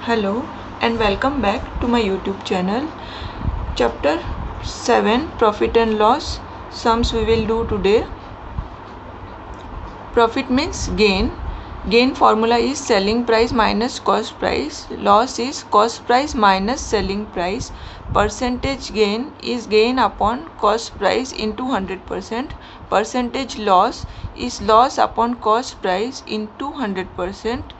Hello and welcome back to my YouTube channel. Chapter 7 Profit and Loss sums we will do today. Profit means gain. Gain formula is selling price minus cost price. Loss is cost price minus selling price. Percentage gain is gain upon cost price into 100%. Percentage loss is loss upon cost price into 100%.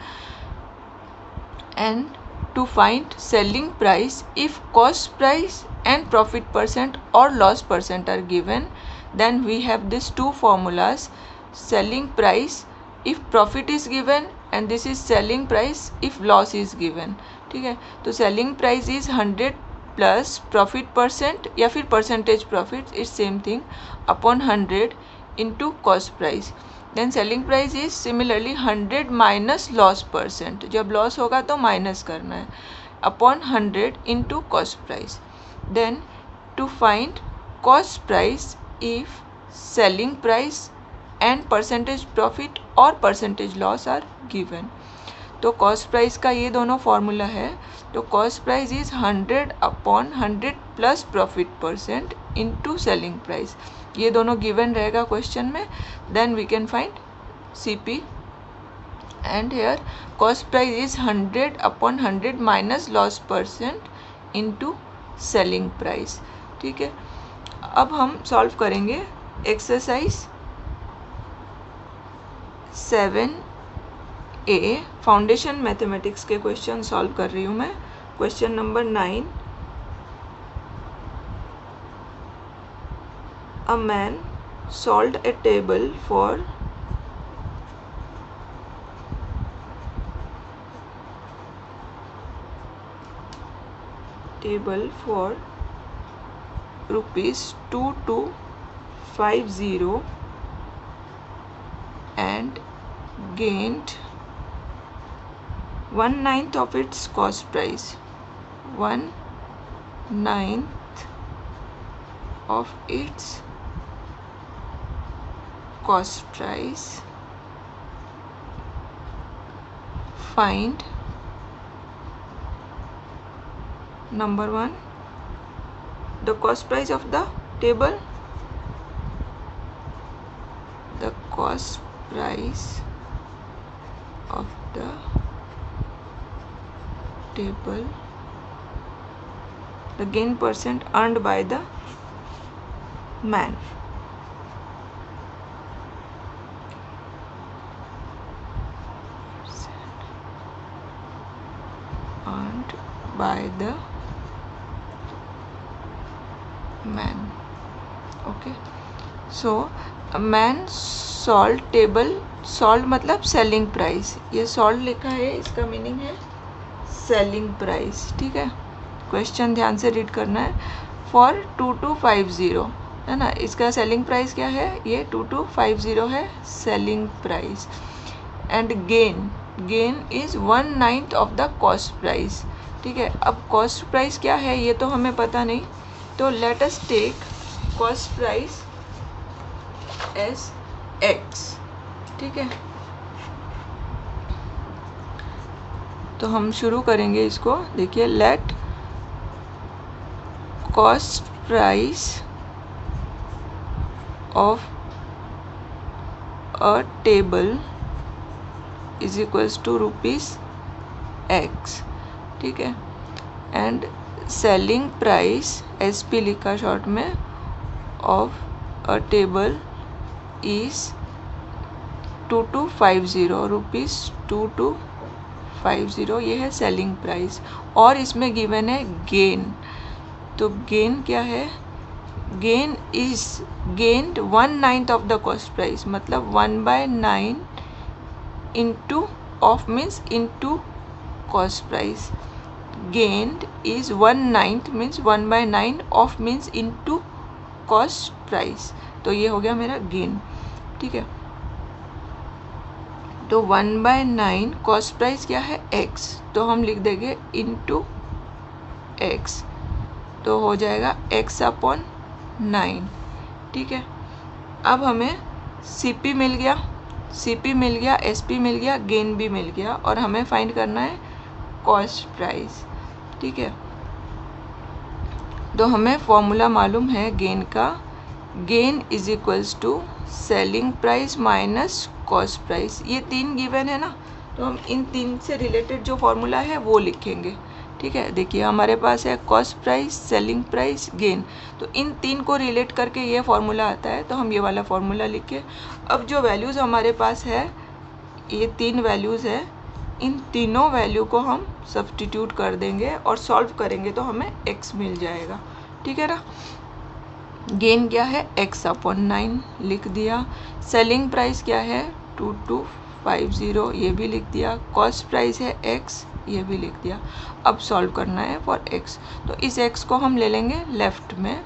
And to find selling price, if cost price and profit percent or loss percent are given, then we have these two formulas. Selling price if profit is given and this is selling price if loss is given. ठीक है, तो selling price is 100 plus profit percent या फिर percentage profit, it's same thing, upon 100 into cost price. Then selling price is similarly 100 minus loss percent, जब loss होगा तो minus करना है, upon 100 into cost price. Then to find cost price if selling price and percentage profit और percentage loss are given. तो cost price का ये दोनों फॉर्मूला है. तो cost price is 100 upon 100 plus profit percent into selling price. ये दोनों given रहेगा क्वेश्चन में. Then we can find CP and here cost price is 100 upon 100 minus loss percent into selling price. ठीक है, अब हम सॉल्व करेंगे एक्सरसाइज 7A फाउंडेशन मैथमेटिक्स के क्वेश्चन सॉल्व कर रही हूँ मैं. Question number 9. A man sold a table for rupees 2250 and gained 1/9 of its cost price. 1/9 of its cost price. Find number 1 the cost price of the table. The cost price of the table. The gain percent earned by the man. Earned by the man. Okay, so a man sold table. sold मतलब selling price. ये sold लिखा है, इसका meaning है selling price. ठीक है, question ध्यान से रीड करना है. फॉर 2250 है ना, इसका सेलिंग प्राइस क्या है, ये 2250 है selling price. And gain is 1/9 of the cost price. ठीक है, अब कॉस्ट प्राइस क्या है ये तो हमें पता नहीं, तो let us take cost price as x. ठीक है, तो हम शुरू करेंगे इसको. देखिए, let cost price of a table is equals to rupees x. ठीक है, एंड सेलिंग प्राइस SP लिखा शॉर्ट में of a table is 2250 rupees 2250. ये है सेलिंग प्राइस और इसमें गिवन है गेन. तो गेन क्या है, gain is gained 1/9 of the cost price, मतलब 1/9 into of means into cost price. Gained is 1/9 means 1/9 of means into cost price. तो ये हो गया मेरा गेन. ठीक है, तो 1/9 कॉस्ट प्राइस क्या है x, तो हम लिख देंगे इंटू एक्स, तो हो जाएगा x अपॉन 9. ठीक है, अब हमें CP मिल गया, SP मिल गया, गेन भी मिल गया, और हमें फाइंड करना है कॉस्ट प्राइस। ठीक है, तो हमें फॉर्मूला मालूम है गेन का, gain is equals to selling price minus cost price. ये 3 गिवन है ना, तो हम इन 3 से रिलेटेड जो फॉर्मूला है वो लिखेंगे। ठीक है, देखिए हमारे पास है cost price, selling price, gain, तो इन 3 को रिलेट करके ये फॉर्मूला आता है, तो हम ये वाला फॉर्मूला लिखे। अब जो वैल्यूज़ हमारे पास है, ये 3 वैल्यूज़ है, इन तीनों वैल्यू को हम सब्स्टिट्यूट कर देंगे और सॉल्व करेंगे तो हमें x मिल जाएगा। ठीक है ना, गेन क्या है x/9 लिख दिया, सेलिंग प्राइस क्या है 2250 ये भी लिख दिया, कॉस्ट प्राइस है x ये भी लिख दिया। अब सॉल्व करना है फॉर x, तो इस x को हम ले लेंगे लेफ्ट में,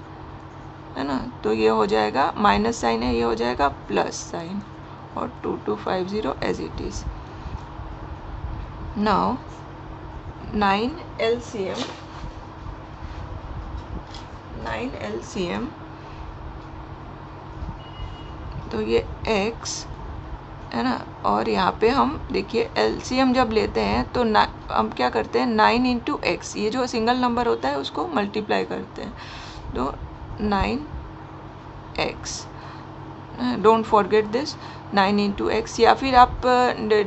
है ना, तो ये हो जाएगा माइनस साइन है, ये हो जाएगा प्लस साइन, और 2250 as it is. Now 9 LCM तो ये x है ना, और यहाँ पे हम देखिए LCM जब लेते हैं तो हम क्या करते हैं 9 इंटू एक्स, ये जो सिंगल नंबर होता है उसको मल्टीप्लाई करते हैं, तो 9x, don't forget this, 9 into x, या फिर आप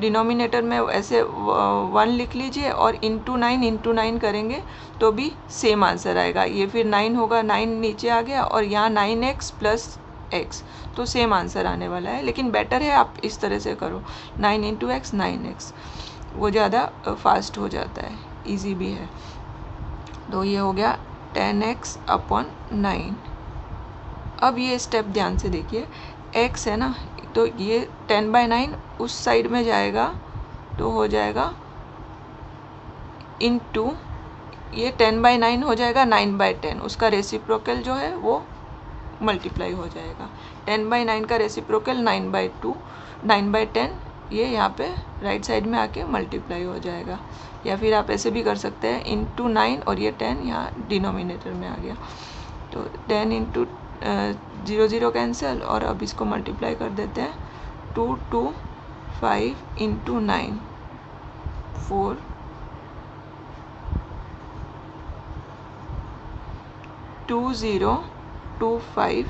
डिनोमिनेटर में ऐसे 1 लिख लीजिए और इंटू 9 करेंगे तो भी सेम आंसर आएगा। ये फिर 9 होगा, 9 नीचे आ गया, और यहाँ 9x प्लस x, तो सेम आंसर आने वाला है, लेकिन बेटर है आप इस तरह से करो 9 इंटू एक्स 9x, वो ज़्यादा फास्ट हो जाता है, इजी भी है। तो ये हो गया 10x/9। अब ये स्टेप ध्यान से देखिए, x है ना, तो ये 10/9 उस साइड में जाएगा तो हो जाएगा इनटू, ये 10/9 हो जाएगा 9/10, उसका रेसिप्रोकल जो है वो मल्टीप्लाई हो जाएगा। 10/9 का रेसिप्रोकल 9/2, 9/10 ये यहाँ पे राइट साइड में आके मल्टीप्लाई हो जाएगा, या फिर आप ऐसे भी कर सकते हैं इंटू 9 और ये 10 यहाँ डिनोमिनेटर में आ गया, तो 10 इंटू 0 0 कैंसिल, और अब इसको मल्टीप्लाई कर देते हैं 2 2 5 इंटू 9 4 2025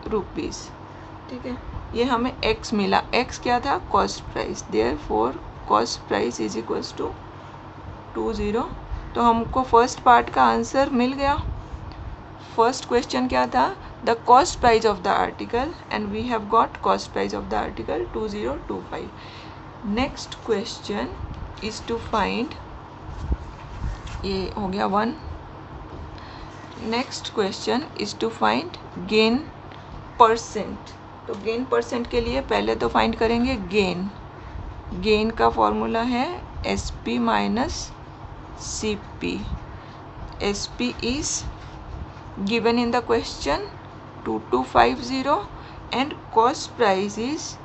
रुपीज़। ठीक है, ये हमें x मिला, x क्या था cost price, therefore cost price is equals to 20, तो हमको फर्स्ट पार्ट का आंसर मिल गया। फर्स्ट क्वेश्चन क्या था, the cost price of the article, and we have got cost price of the article 2025। Next question is to find, ये हो गया 1। Next question is to find gain percent. तो gain percent के लिए पहले तो फाइंड करेंगे गेन, गेन का फॉर्मूला है SP minus CP। SP is given in the question 2250 and cost price is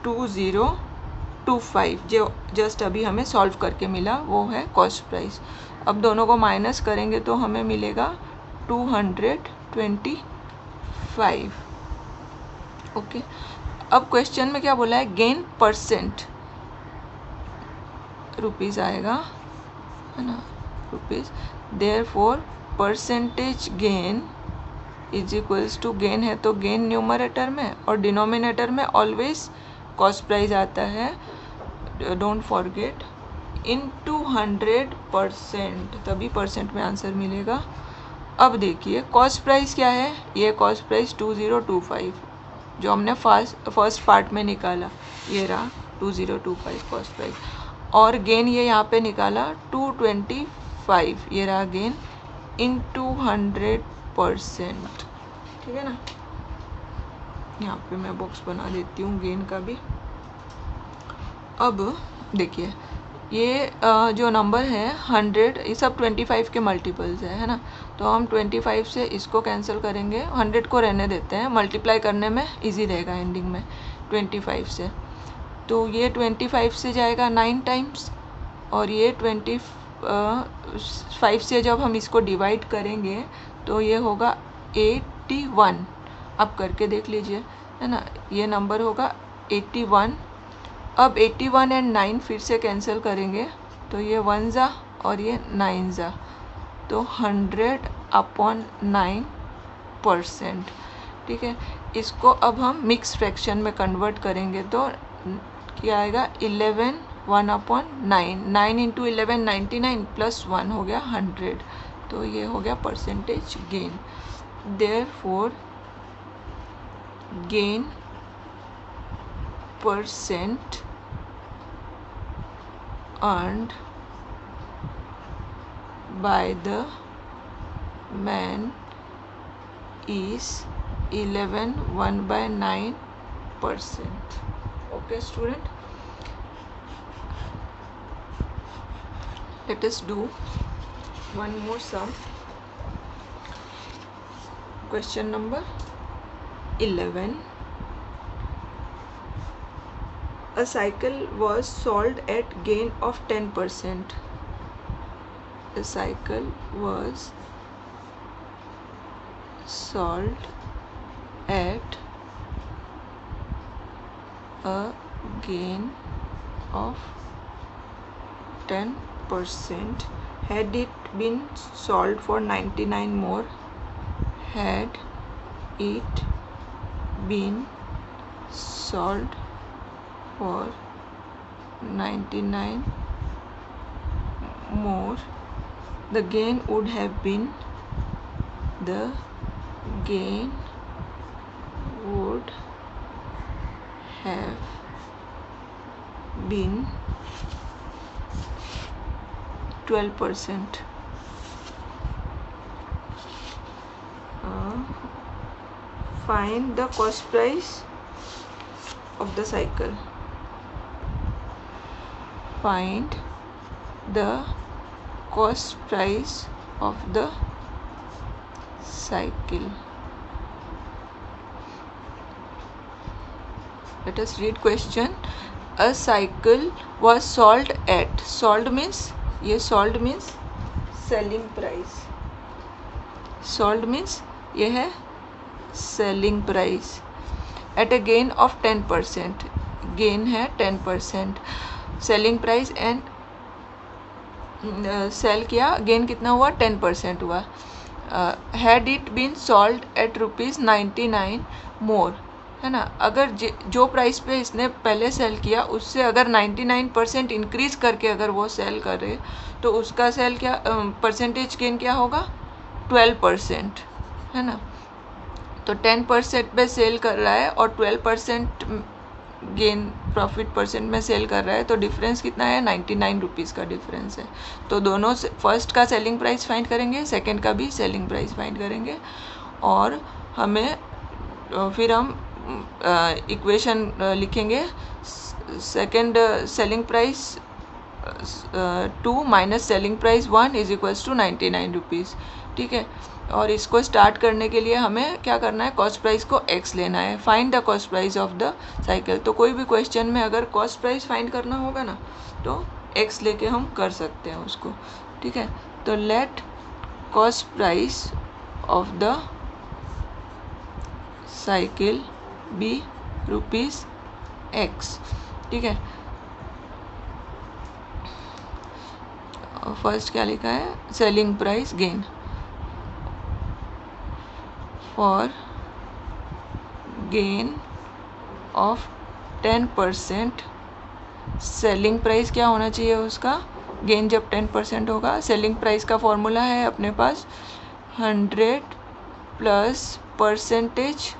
2025, जो जस्ट अभी हमें सॉल्व करके मिला वो है कॉस्ट प्राइस। अब दोनों को माइनस करेंगे तो हमें मिलेगा 225। ओके, अब क्वेश्चन में क्या बोला है, गेन परसेंट रुपीज़ आएगा, है ना, rupees, therefore percentage gain is equals to, gain है तो गेन न्यूमरेटर में और डिनोमिनेटर में ऑलवेज कॉस्ट प्राइस आता है, डोंट फॉरगेट, इनटू 100%, तभी परसेंट में आंसर मिलेगा। अब देखिए कॉस्ट प्राइस क्या है, ये कॉस्ट प्राइस 2025 जो हमने फर्स्ट पार्ट में निकाला, ये रहा 2025 कॉस्ट प्राइस, और गेन ये यहाँ पे निकाला 225, ये रहा गेन इनटू 100%। ठीक है ना, यहाँ पे मैं बॉक्स बना देती हूँ गेन का भी। अब देखिए ये जो नंबर है 100, ये सब 25 के मल्टीपल्स है ना, तो हम 25 से इसको कैंसिल करेंगे, 100 को रहने देते हैं, मल्टीप्लाई करने में इजी रहेगा एंडिंग में 25 से, तो ये 25 से जाएगा 9 टाइम्स, और ये 25 से जब हम इसको डिवाइड करेंगे तो ये होगा 81, आप करके देख लीजिए, है ना, ये नंबर होगा 81। अब 81 एंड 9 फिर से कैंसिल करेंगे तो ये 1 जा और ये 9 जा, तो 100/9%। ठीक है, इसको अब हम मिक्स फ्रैक्शन में कन्वर्ट करेंगे तो क्या आएगा 11 1/9, 9 इंटू 11 99 प्लस 1 हो गया 100, तो ये हो गया percentage gain. Therefore gain percent earned by the man is 11 1/9%. Okay student, let us do one more sum. Question number 11. A cycle was sold at gain of 10%. A cycle was sold at a gain of 10%. Had it been sold for 99 more, had it been sold for 99 more, the gain would have been 12%. Find the cost price of the cycle. Find the cost price of the cycle. Let us read question. A cycle was sold at, sold means, ये sold means selling price, sold means ये है selling price, at a gain of 10%, gain है 10%, selling price and sell किया, gain कितना हुआ 10% हुआ। Had it been sold at ₹99 more, है ना, अगर जो प्राइस पे इसने पहले सेल किया उससे अगर 99% इंक्रीज करके अगर वो सेल करे तो उसका सेल क्या परसेंटेज गेन क्या होगा 12%, है ना। तो 10% पे सेल कर रहा है और 12% गेन प्रॉफिट परसेंट में सेल कर रहा है, तो डिफरेंस कितना है 99 रुपीज़ का डिफरेंस है। तो दोनों से फर्स्ट का सेलिंग प्राइस फाइंड करेंगे, सेकंड का भी सेलिंग प्राइस फाइंड करेंगे और हमें फिर हम इक्वेशन लिखेंगे, second selling price 2 minus selling price 1 is equals to 99 rupees. ठीक है, और इसको स्टार्ट करने के लिए हमें क्या करना है, कॉस्ट प्राइस को x लेना है। Find the cost price of the cycle, तो कोई भी क्वेश्चन में अगर कॉस्ट प्राइस फाइंड करना होगा ना तो x लेके हम कर सकते हैं उसको। ठीक है, तो let cost price of the cycle be ₹x। ठीक है, फर्स्ट क्या लिखा है, selling price gain for gain of 10%, selling price क्या होना चाहिए उसका, गेन जब 10% होगा, सेलिंग प्राइस का फॉर्मूला है अपने पास 100 प्लस परसेंटेज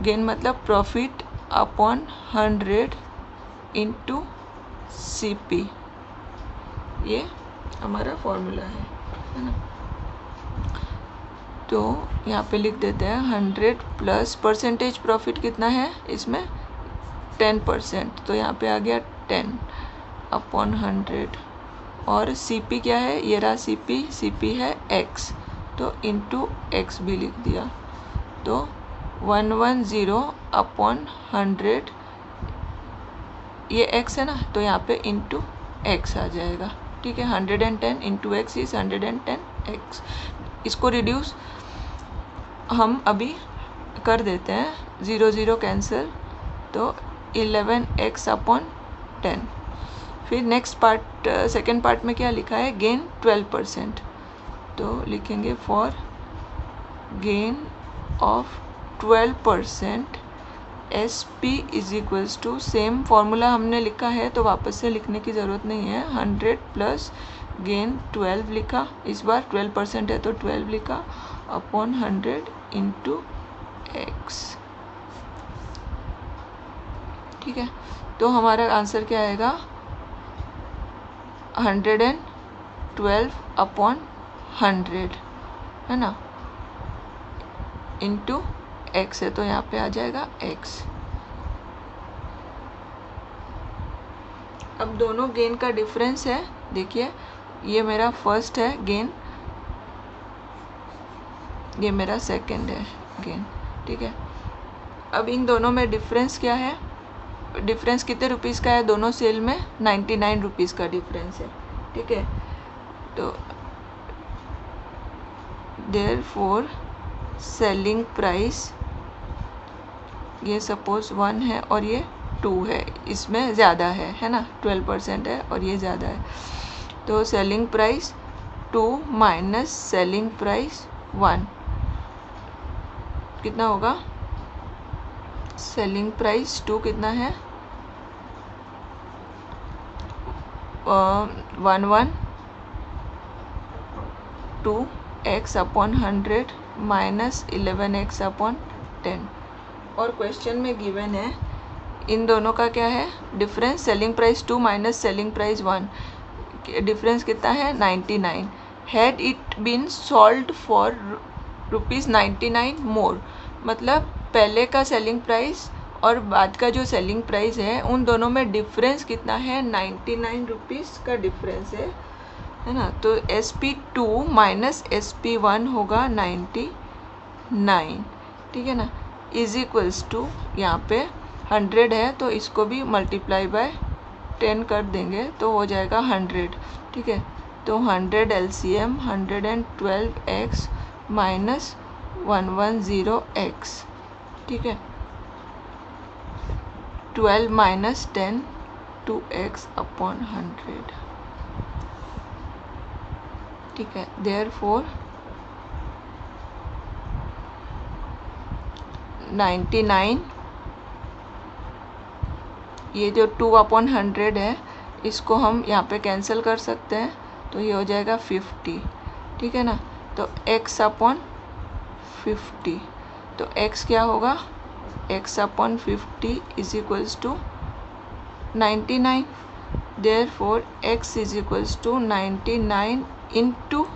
गेन मतलब प्रॉफिट अपॉन 100 इंटू CP, ये हमारा फॉर्मूला है ना। तो यहाँ पे लिख देते हैं 100 प्लस परसेंटेज प्रॉफिट कितना है इसमें 10%, तो यहाँ पे आ गया 10/100 और CP क्या है, ये रहा CP है x, तो इंटू x भी लिख दिया, तो 110/100 ये x है ना, तो यहाँ पे इंटू x आ जाएगा। ठीक है, 110 इंटू x इज 110x। इसको रिड्यूस हम अभी कर देते हैं, 0 0 कैंसिल, तो 11x/10, फिर नेक्स्ट पार्ट सेकेंड पार्ट में क्या लिखा है, गेन 12%, तो लिखेंगे for gain of 12% SP is equals to, same formula हमने लिखा है तो वापस से लिखने की ज़रूरत नहीं है, 100 प्लस गेन 12 लिखा, इस बार 12% है तो 12 लिखा अपॉन 100 इंटू एक्स। ठीक है, तो हमारा आंसर क्या आएगा, 112 अपॉन 100 है ना, इंटू एक्स है, तो यहाँ पे आ जाएगा एक्स। अब दोनों गेन का डिफरेंस है, देखिए ये मेरा फर्स्ट है गेन, ये मेरा सेकंड है गेन। ठीक है, अब इन दोनों में डिफरेंस क्या है, डिफरेंस कितने रुपीज़ का है, दोनों सेल में 99 रुपीज़ का डिफरेंस है। ठीक है, तो देयरफॉर सेलिंग प्राइस, ये सपोज 1 है और ये 2 है, इसमें ज़्यादा है ना, 12% है और ये ज़्यादा है, तो selling price 2 minus selling price 1 कितना होगा, सेलिंग प्राइस 2 कितना है, 112x upon 100 minus 11x upon 10। और क्वेश्चन में गिवन है इन दोनों का क्या है difference, selling price 2 minus selling price 1, difference कितना है 99। Had it been sold for ₹99 more, मतलब पहले का सेलिंग प्राइस और बाद का जो सेलिंग प्राइस है उन दोनों में डिफरेंस कितना है, 99 रुपीज़ का डिफरेंस है ना, तो SP2 माइनस SP1 होगा 99। ठीक है ना, इज इक्वल्स टू, यहाँ पे 100 है तो इसको भी मल्टीप्लाई बाय 10 कर देंगे तो हो जाएगा 100। ठीक है, तो 100 LCM 112x माइनस 110x। ठीक है, 12 माइनस 10 2x अपॉन 100। ठीक है, देयरफॉर 99, ये जो 2 अपॉन 100 है इसको हम यहाँ पे कैंसिल कर सकते हैं, तो ये हो जाएगा 50। ठीक है ना, तो x अपॉन 50, तो x क्या होगा, x upon 50 is equals to 99, therefore x is equals to 99 into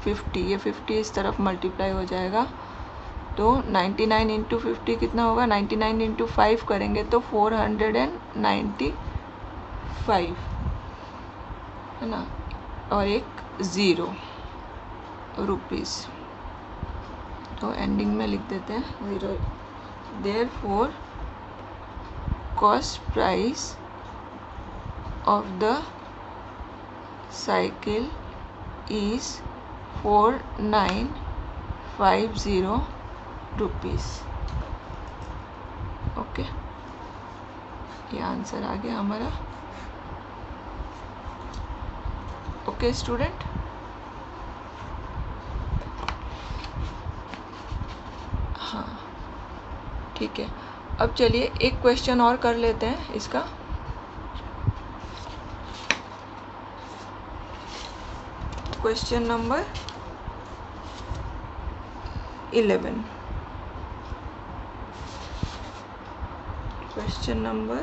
50, ये 50 इस तरफ मल्टीप्लाई हो जाएगा, तो 99 इंटू 50 कितना होगा, 99 इंटू 5 करेंगे तो 495 है ना, और एक 0 रुपीज़, तो एंडिंग में लिख देते हैं 0। Therefore cost price of the cycle is 4950 rupees. Okay, ये आंसर आ गया हमारा। ओके स्टूडेंट, हाँ ठीक है, अब चलिए एक क्वेश्चन और कर लेते हैं इसका। क्वेश्चन नंबर 11, क्वेश्चन नंबर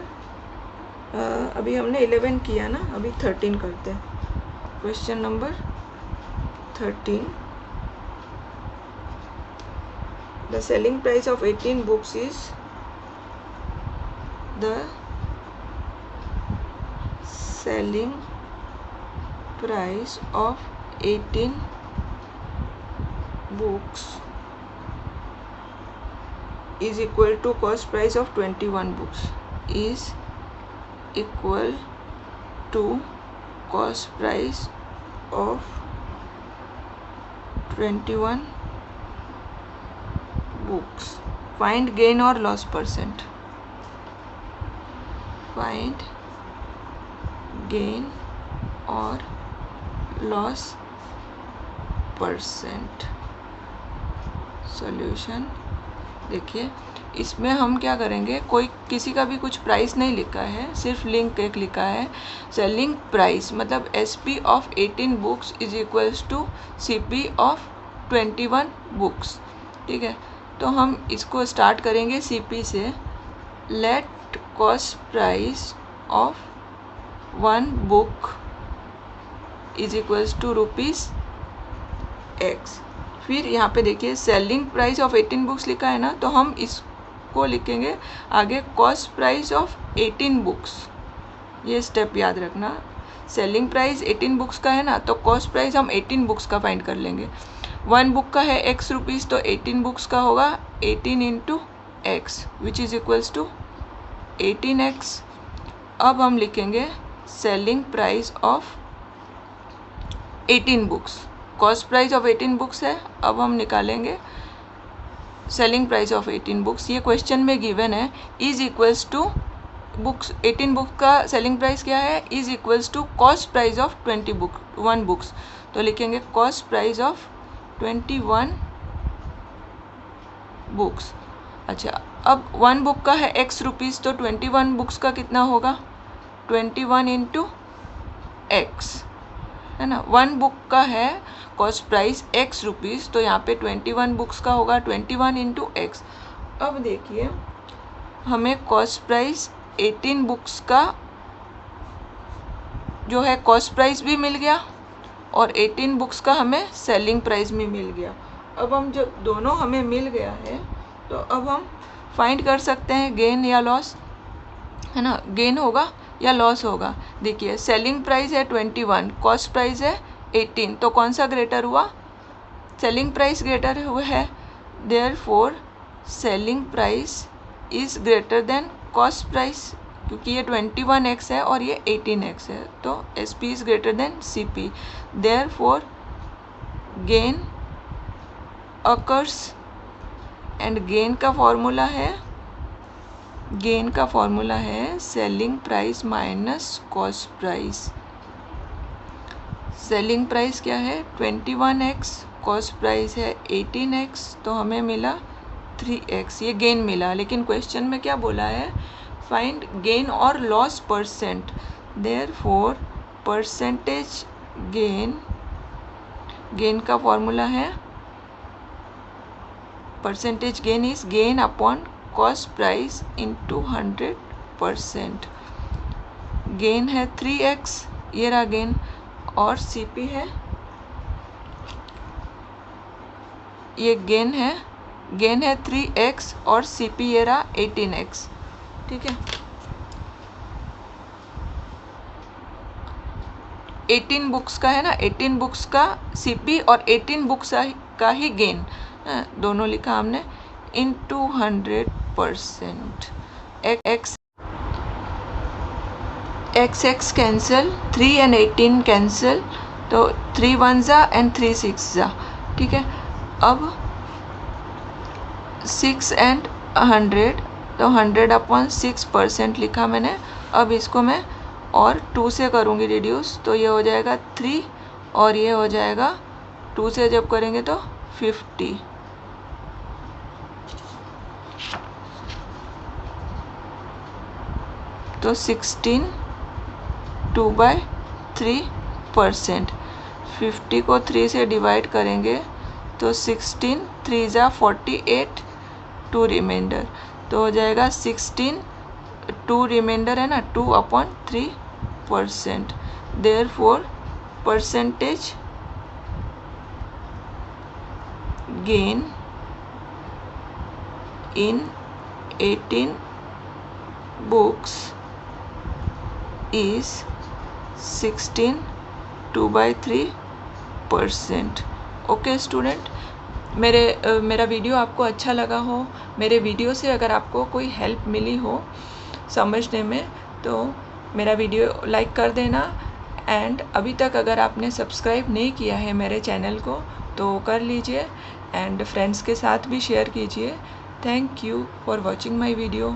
अभी हमने 11 किया ना, अभी 13 करते हैं। Question number 13, the selling price of 18 books is, the selling price of 18 books is equal to cost price of 21 books, is equal to cost price of 21 books. Find gain or loss percent. Find gain और loss percent. Solution देखिए, इसमें हम क्या करेंगे, कोई किसी का भी कुछ प्राइस नहीं लिखा है, सिर्फ लिंक एक लिखा है। सेलिंग प्राइस मतलब SP of 18 books is equals to CP of 21 books. ठीक है, तो हम इसको स्टार्ट करेंगे CP से। Let cost price of 1 book is equals to ₹X। फिर यहाँ पे देखिए सेलिंग प्राइस ऑफ 18 बुक्स लिखा है ना, तो हम इसको लिखेंगे आगे कॉस्ट प्राइस ऑफ 18 बुक्स। ये स्टेप याद रखना, सेलिंग प्राइस 18 बुक्स का है ना, तो कॉस्ट प्राइस हम 18 बुक्स का फाइंड कर लेंगे। 1 बुक का है X रुपीज़, तो 18 बुक्स का होगा 18 into X which is equals to 18X। अब हम लिखेंगे selling price of 18 books. Cost price of 18 books है, अब हम निकालेंगे सेलिंग प्राइस ऑफ 18 बुक्स। ये क्वेश्चन में गिवन है, is equals to books 18 book का सेलिंग प्राइस क्या है, is equals to cost price of 21 books. तो लिखेंगे कॉस्ट प्राइस ऑफ 21 बुक्स। अच्छा, अब 1 बुक का है X रुपीज़, तो 21 बुक्स का कितना होगा, 21 इंटू X, है ना। 1 बुक का है कॉस्ट प्राइस X रुपीज़, तो यहाँ पे 21 बुक्स का होगा 21 इंटू X। अब देखिए हमें कॉस्ट प्राइस 18 बुक्स का जो है कॉस्ट प्राइस भी मिल गया और 18 बुक्स का हमें सेलिंग प्राइस भी मिल गया। अब हम जब दोनों हमें मिल गया है, तो अब हम फाइंड कर सकते हैं गेन या लॉस, है ना। गेन होगा या लॉस होगा। देखिए सेलिंग प्राइस है 21, कॉस्ट प्राइस है 18, तो कौन सा ग्रेटर हुआ, सेलिंग प्राइस ग्रेटर हुआ है। Therefore selling price is greater than cost price, क्योंकि ये 21X है और ये 18X है, तो SP is greater than CP। Therefore gain occurs, and gain का फॉर्मूला है selling price minus cost price. Selling price क्या है 21X, कॉस्ट प्राइस है 18X, तो हमें मिला 3X, ये गेन मिला। लेकिन क्वेश्चन में क्या बोला है, फाइंड गेन और loss percent. Therefore percentage gain का फॉर्मूला है, percentage gain is gain upon cost price into 100%। Gain है 3X, ये रहा गेन, और CP है, ये गेन है 3X और CP ये रहा 18X। ठीक है, 18 बुक्स का है ना, 18 बुक्स का CP और 18 बुक्स का ही गेन, दोनों लिखा हमने, into 100%। X cancel, 3 and 18 cancel, तो 3 1 जा एंड 3 6 जा। ठीक है, अब 6 and 100, तो 100/6% लिखा मैंने। अब इसको मैं और 2 से करूँगी रिड्यूस, तो ये हो जाएगा 3 और ये हो जाएगा 2 से जब करेंगे तो 50। तो 16 2/3%। 50 को 3 से डिवाइड करेंगे तो 16 3 जा 48, 2 रिमाइंडर, तो हो जाएगा 16, 2 रिमाइंडर है ना, 2/3%। Therefore percentage gain in 18 books is 16 2/3%। Okay student, मेरा वीडियो आपको अच्छा लगा हो, मेरे वीडियो से अगर आपको कोई हेल्प मिली हो समझने में, तो मेरा वीडियो लाइक कर देना। एंड अभी तक अगर आपने सब्सक्राइब नहीं किया है मेरे चैनल को तो कर लीजिए, एंड फ्रेंड्स के साथ भी शेयर कीजिए। Thank you for watching my video.